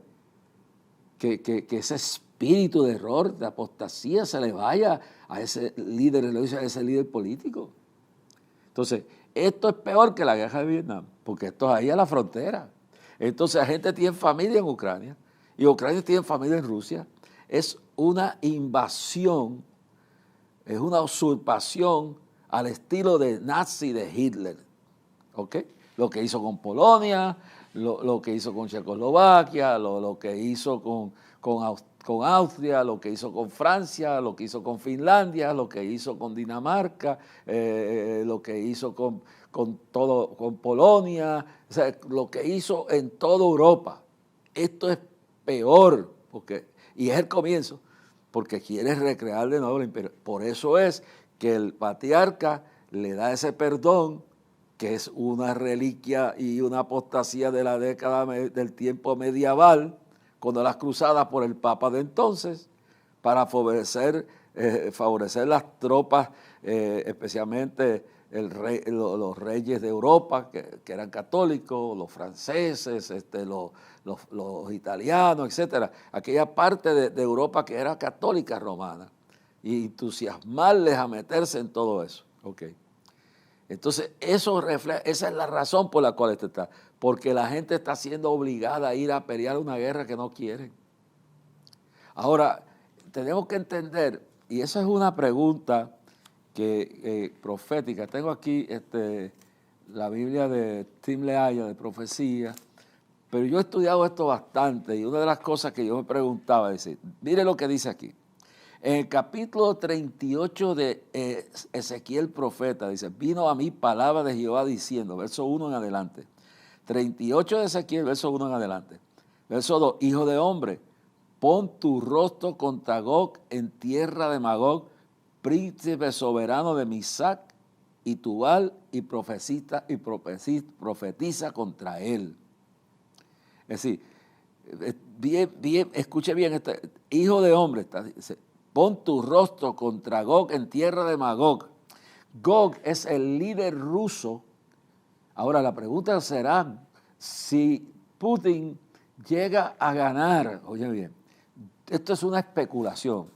que ese espíritu de error, de apostasía, se le vaya a ese líder, a ese líder político. Entonces, esto es peor que la guerra de Vietnam, porque esto es ahí a la frontera. Entonces, la gente tiene familia en Ucrania, y Ucrania tiene familia en Rusia. Es una invasión, es una usurpación al estilo de nazi de Hitler. ¿Ok? Lo que hizo con Polonia, lo que hizo con Checoslovaquia, lo que hizo con Austria, lo que hizo con Francia, lo que hizo con Finlandia, lo que hizo con Dinamarca, lo que hizo con Polonia, o sea, lo que hizo en toda Europa. Esto es peor, y es el comienzo, porque quiere recrear de nuevo el imperio. Por eso es que el patriarca le da ese perdón, que es una reliquia y una apostasía de la década del tiempo medieval, cuando las cruzadas por el Papa de entonces, para favorecer las tropas, especialmente los reyes de Europa, que eran católicos, los franceses, los italianos, etc. Aquella parte de Europa que era católica romana, y entusiasmarles a meterse en todo eso. Okay. Entonces, esa es la razón por la cual esto está. Porque la gente está siendo obligada a ir a pelear una guerra que no quieren. Ahora, tenemos que entender, y esa es una pregunta profética. Tengo aquí la Biblia de Tim LaHaya, de profecía, pero yo he estudiado esto bastante, y una de las cosas que yo me preguntaba es, mire lo que dice aquí. En el capítulo 38 de Ezequiel profeta, dice, vino a mí palabra de Jehová diciendo, verso 1 en adelante, 38 de Ezequiel, verso 1 en adelante, verso 2, hijo de hombre, pon tu rostro contra Gog en tierra de Magog, príncipe soberano de Misac y Tubal, y profetiza contra él. Es decir, escuche bien, hijo de hombre, dice, pon tu rostro contra Gog en tierra de Magog. Gog es el líder ruso. Ahora la pregunta será, si Putin llega a ganar, oye bien, esto es una especulación.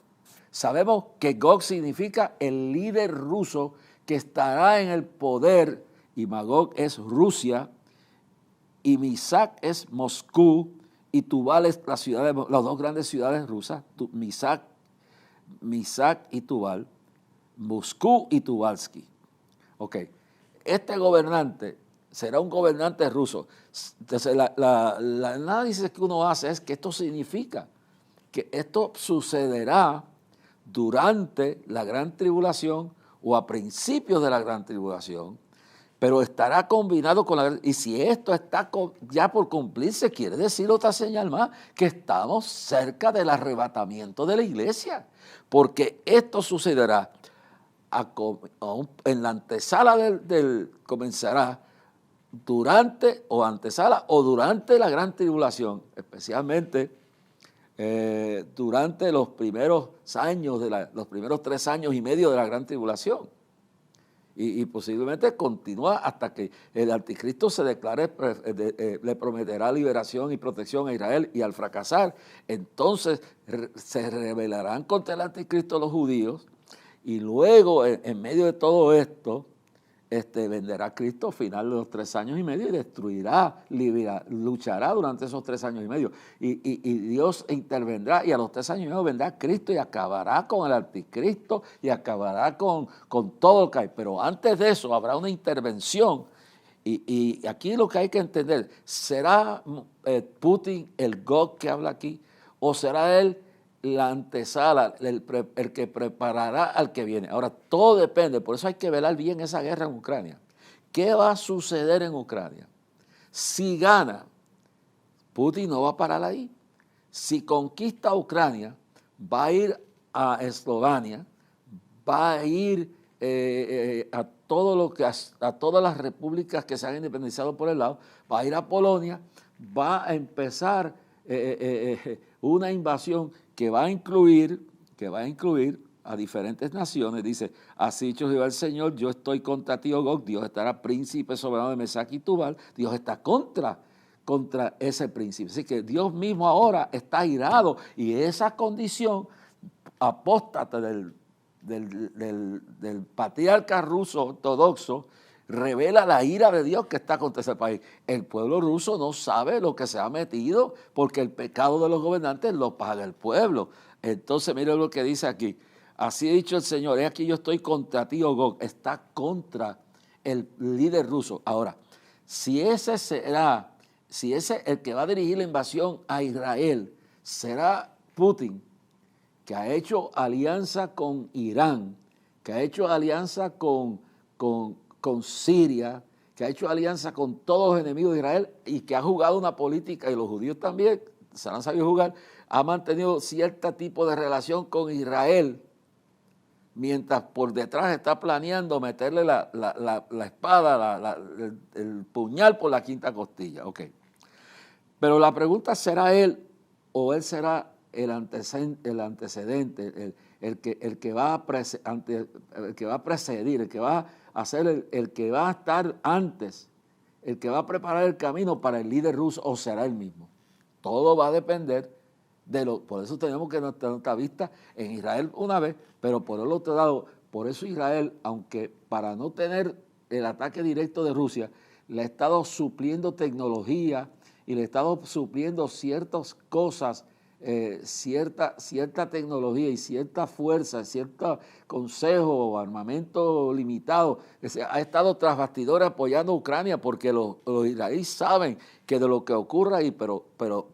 Sabemos que Gog significa el líder ruso que estará en el poder, y Magog es Rusia, y Misac es Moscú, y Tubal es las dos grandes ciudades rusas, Misac y Tubal, Moscú y Tubalski. Ok, este gobernante será un gobernante ruso. Entonces, el análisis que uno hace es que esto significa que esto sucederá durante la gran tribulación o a principios de la gran tribulación, pero estará combinado con la... Y si esto está ya por cumplirse, quiere decir otra señal más, que estamos cerca del arrebatamiento de la iglesia, porque esto sucederá en la antesala comenzará durante la gran tribulación, especialmente durante los primeros años, los primeros 3 años y medio de la gran tribulación. y posiblemente continúa hasta que el anticristo se declare, le prometerá liberación y protección a Israel, y al fracasar, entonces se rebelarán contra el anticristo los judíos, y luego en medio de todo esto venderá a Cristo al final de los 3 años y medio y destruirá, luchará durante esos 3 años y medio. Y Dios intervendrá, y a los 3 años y medio vendrá Cristo y acabará con el anticristo y acabará con todo lo que hay. Pero antes de eso habrá una intervención. Y aquí lo que hay que entender, ¿será Putin el Gog que habla aquí? ¿O será él la antesala, el que preparará al que viene? Ahora, todo depende, por eso hay que velar bien esa guerra en Ucrania. ¿Qué va a suceder en Ucrania? Si gana, Putin no va a parar ahí. Si conquista Ucrania, va a ir a Eslovenia, va a ir a todas las repúblicas que se han independizado por el lado, va a ir a Polonia, va a empezar una invasión que va a incluir a diferentes naciones. Dice, así dicho Jehová el Señor, yo estoy contra ti, oh Gog. Dios estará príncipe soberano de Mesac y Tubal. Dios está contra ese príncipe. Así que Dios mismo ahora está irado, y esa condición apóstata del patriarca ruso ortodoxo revela la ira de Dios que está contra ese país. El pueblo ruso no sabe lo que se ha metido, porque el pecado de los gobernantes lo paga el pueblo. Entonces, mire lo que dice aquí. Así ha dicho el Señor, he aquí yo estoy contra ti, oh Gog. Está contra el líder ruso. Ahora, si ese el que va a dirigir la invasión a Israel será Putin, que ha hecho alianza con Irán, que ha hecho alianza con Siria, que ha hecho alianza con todos los enemigos de Israel, y que ha jugado una política, y los judíos también se han sabido jugar, ha mantenido cierto tipo de relación con Israel, mientras por detrás está planeando meterle la espada, el puñal por la quinta costilla. Okay. Pero la pregunta, ¿será él o él será el antecedente, el que va a precedir, el que va a ser el que va a estar antes, el que va a preparar el camino para el líder ruso, o será él mismo? Todo va a depender por eso tenemos que tener nuestra vista en Israel una vez, pero por el otro lado, por eso Israel, aunque para no tener el ataque directo de Rusia, le ha estado supliendo tecnología y le ha estado supliendo ciertas cosas, cierta tecnología y cierta fuerza, cierto consejo o armamento limitado. Ha estado tras bastidores apoyando a Ucrania, porque los israelíes saben que de lo que ocurra ahí, pero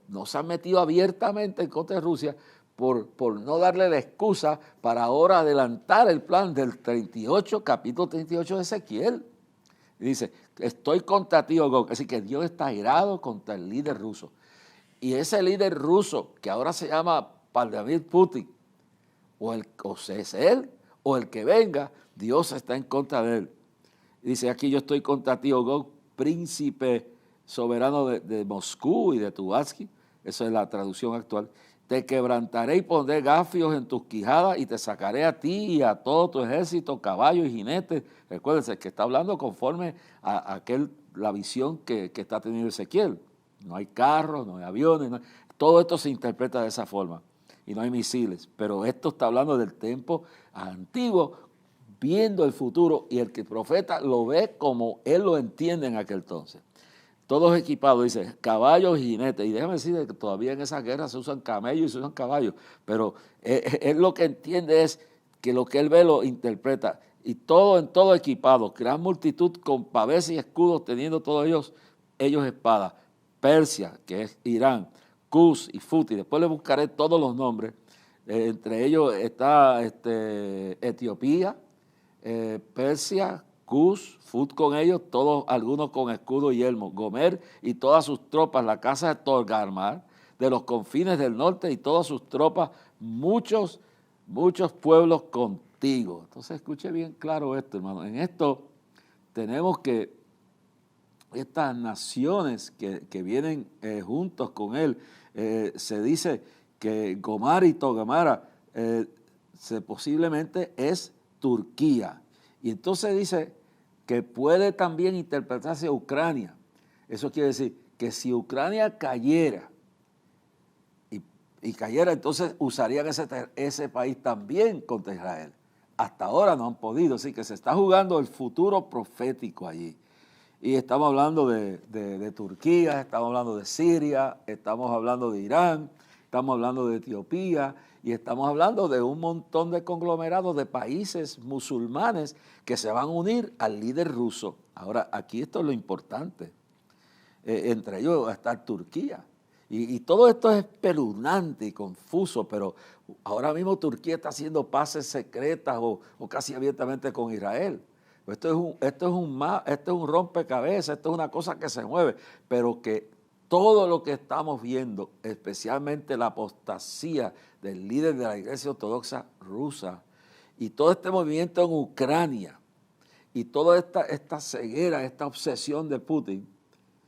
no se han metido abiertamente en contra de Rusia por no darle la excusa para ahora adelantar el plan del capítulo 38 de Ezequiel. Y dice, estoy contra ti, oh Gog. Así que Dios está irado contra el líder ruso. Y ese líder ruso, que ahora se llama Vladimir Putin, o es él, o el que venga, Dios está en contra de él. Y dice, aquí yo estoy contra ti, oh Gog, príncipe soberano de Moscú y de Tubalski. Esa es la traducción actual. Te quebrantaré y pondré gafios en tus quijadas, y te sacaré a ti y a todo tu ejército, caballos y jinetes. Recuérdense que está hablando conforme a la visión que está teniendo Ezequiel. No hay carros, no hay aviones, todo esto se interpreta de esa forma. Y no hay misiles. Pero esto está hablando del tiempo antiguo, viendo el futuro, y el profeta lo ve como él lo entiende en aquel entonces. Todos equipados, dice, caballos y jinetes. Y déjame decir que todavía en esas guerras se usan camellos y se usan caballos. Pero él lo que entiende es que lo que él ve lo interpreta. Y todo equipado, gran multitud con pavés y escudos, teniendo todos ellos espadas. Persia, que es Irán, Cus y Fut, y después le buscaré todos los nombres. Entre ellos está Etiopía, Persia, Cus, Fut con ellos, todos, algunos con escudo y yelmo, Gomer y todas sus tropas, la casa de Torgarmar, de los confines del norte y todas sus tropas, muchos pueblos contigo. Entonces escuche bien claro esto, hermano. En esto tenemos que estas naciones que vienen juntos con él, se dice que Gomar y Togamara posiblemente es Turquía. Y entonces dice que puede también interpretarse Ucrania. Eso quiere decir que si Ucrania cayera, y cayera, entonces usarían ese país también contra Israel. Hasta ahora no han podido, así que se está jugando el futuro profético allí. Y estamos hablando de Turquía, estamos hablando de Siria, estamos hablando de Irán, estamos hablando de Etiopía y estamos hablando de un montón de conglomerados de países musulmanes que se van a unir al líder ruso. Ahora, aquí esto es lo importante. Entre ellos va a estar Turquía. Y todo esto es espeluznante y confuso, pero ahora mismo Turquía está haciendo paces secretas o casi abiertamente con Israel. Esto es un rompecabezas, esto es una cosa que se mueve, pero que todo lo que estamos viendo, especialmente la apostasía del líder de la Iglesia Ortodoxa rusa y todo este movimiento en Ucrania y toda esta ceguera, esta obsesión de Putin,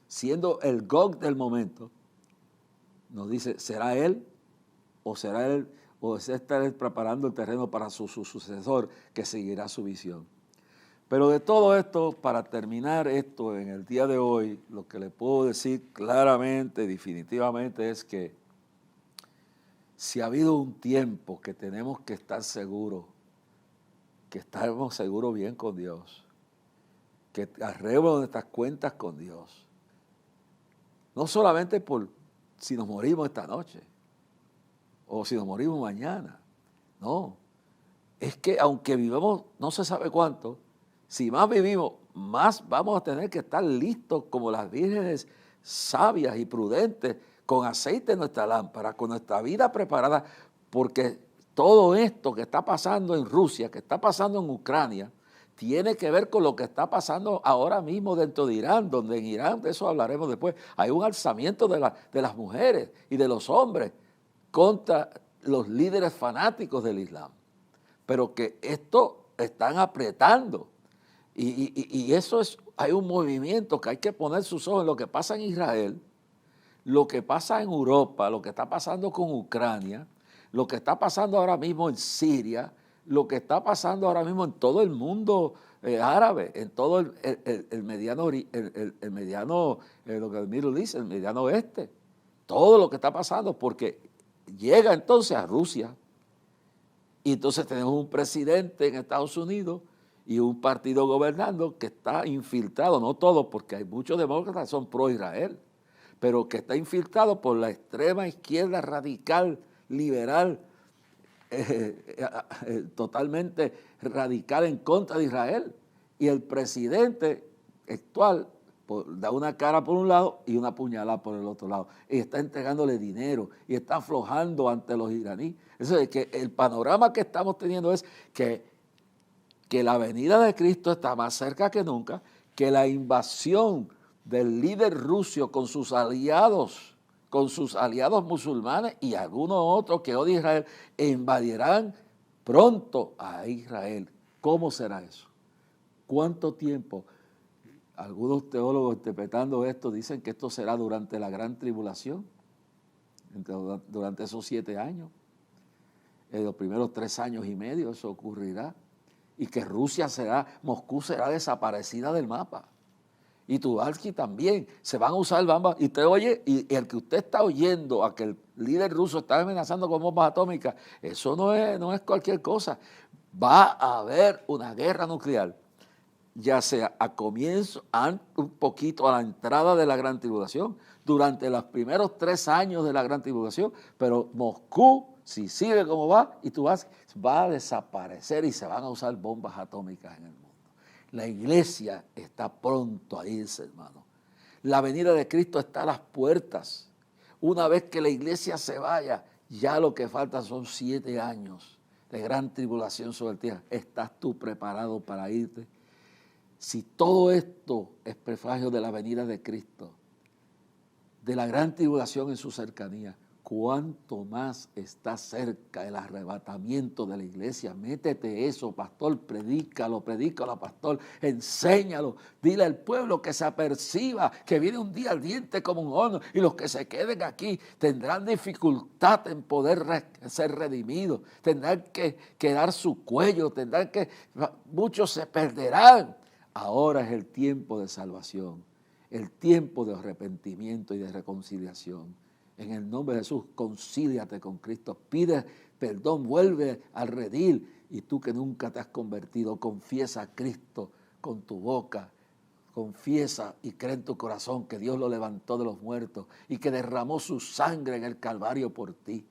siendo el Gog del momento, nos dice, ¿será él o se está él preparando el terreno para su sucesor que seguirá su visión? Pero de todo esto, para terminar esto en el día de hoy, lo que le puedo decir claramente, definitivamente, es que si ha habido un tiempo que tenemos que estar seguros, que estamos seguros bien con Dios, que arreglemos nuestras cuentas con Dios, no solamente por si nos morimos esta noche o si nos morimos mañana, no, es que aunque vivamos no se sabe cuánto, si más vivimos, más vamos a tener que estar listos como las vírgenes sabias y prudentes, con aceite en nuestra lámpara, con nuestra vida preparada, porque todo esto que está pasando en Rusia, que está pasando en Ucrania, tiene que ver con lo que está pasando ahora mismo dentro de Irán, donde en Irán, de eso hablaremos después, hay un alzamiento de las mujeres y de los hombres contra los líderes fanáticos del Islam. Pero que esto están apretando. Y eso hay un movimiento que hay que poner sus ojos en lo que pasa en Israel, lo que pasa en Europa, lo que está pasando con Ucrania, lo que está pasando ahora mismo en Siria, lo que está pasando ahora mismo en todo el mundo árabe, en todo el mediano, lo que el Middle East, el mediano oeste, todo lo que está pasando, porque llega entonces a Rusia, y entonces tenemos un presidente en Estados Unidos y un partido gobernando que está infiltrado, no todo, porque hay muchos demócratas que son pro-Israel, pero que está infiltrado por la extrema izquierda radical, liberal, totalmente radical en contra de Israel. Y el presidente actual da una cara por un lado y una puñalada por el otro lado. Y está entregándole dinero y está aflojando ante los iraníes. Eso es que el panorama que estamos teniendo es que la venida de Cristo está más cerca que nunca, que la invasión del líder ruso con sus aliados musulmanes y algunos otros que odian a Israel, invadirán pronto a Israel. ¿Cómo será eso? ¿Cuánto tiempo? Algunos teólogos interpretando esto dicen que esto será durante la gran tribulación, durante esos 7 años. En los primeros 3 años y medio eso ocurrirá. Y que Moscú será desaparecida del mapa. Y Tubalski también, se van a usar bombas. Y usted oye, y el que usted está oyendo a que el líder ruso está amenazando con bombas atómicas, eso no es cualquier cosa. Va a haber una guerra nuclear, ya sea a comienzo, un poquito a la entrada de la Gran Tribulación, durante los primeros 3 años de la Gran Tribulación, pero Moscú, si sigue como va, y Tubalski va a desaparecer y se van a usar bombas atómicas en el mundo. La iglesia está pronto a irse, hermano. La venida de Cristo está a las puertas. Una vez que la iglesia se vaya, ya lo que falta son 7 años de gran tribulación sobre la tierra. ¿Estás tú preparado para irte? Si todo esto es presagio de la venida de Cristo, de la gran tribulación en su cercanía, cuánto más está cerca el arrebatamiento de la iglesia. Métete eso, pastor, predícalo, pastor, enséñalo. Dile al pueblo que se aperciba que viene un día ardiente como un horno, y los que se queden aquí tendrán dificultad en poder ser redimidos, tendrán que dar su cuello, muchos se perderán. Ahora es el tiempo de salvación, el tiempo de arrepentimiento y de reconciliación. En el nombre de Jesús, concíliate con Cristo, pide perdón, vuelve al redil. Y tú que nunca te has convertido, confiesa a Cristo con tu boca, confiesa y cree en tu corazón que Dios lo levantó de los muertos y que derramó su sangre en el Calvario por ti.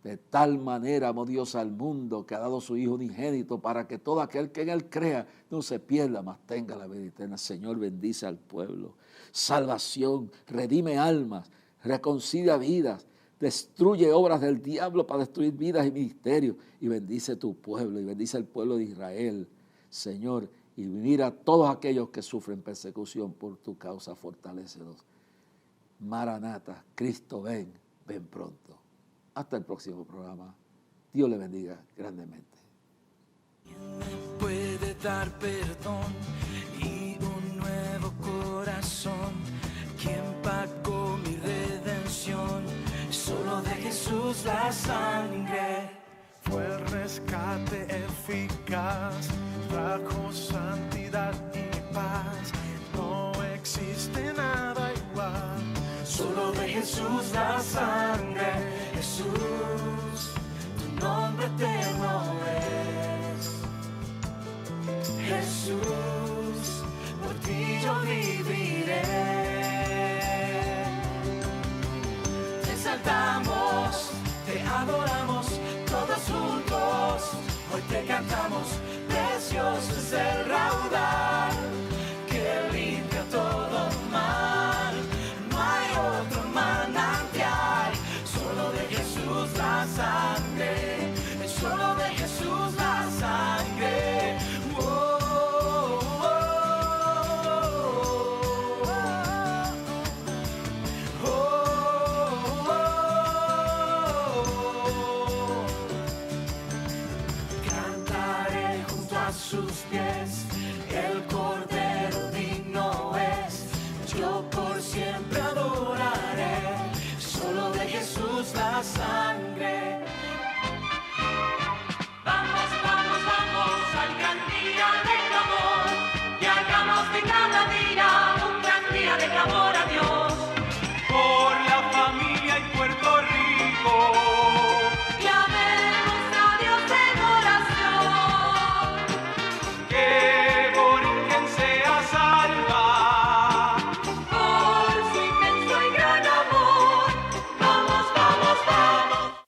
De tal manera amó Dios al mundo que ha dado su Hijo unigénito para que todo aquel que en Él crea no se pierda, mas tenga la vida eterna. Señor, bendice al pueblo. Salvación, redime almas, reconcilia vidas, destruye obras del diablo para destruir vidas y ministerios, y bendice tu pueblo y bendice el pueblo de Israel, Señor, y mira a todos aquellos que sufren persecución por tu causa, fortalécelos. Maranata, Cristo ven pronto. Hasta el próximo programa. Dios le bendiga grandemente. ¿Quién me puede dar perdón y un nuevo corazón? ¿Quién pagó mi redención? Solo de Jesús la sangre. Fue el rescate eficaz, trajo santidad y paz. No existe nada igual. Solo de Jesús la sangre. Jesús, tu nombre eterno es. Jesús, por ti yo viviré. Te exaltamos, te adoramos, todos juntos. Hoy te cantamos, precioso es el raudal que limpia todo mal. No hay otro manantial, solo de Jesús la sangre, es solo de Jesús la sangre. Cantaré junto a sus pies, el Cordero digno es. Yo por siempre adoraré, solo de Jesús la sangre.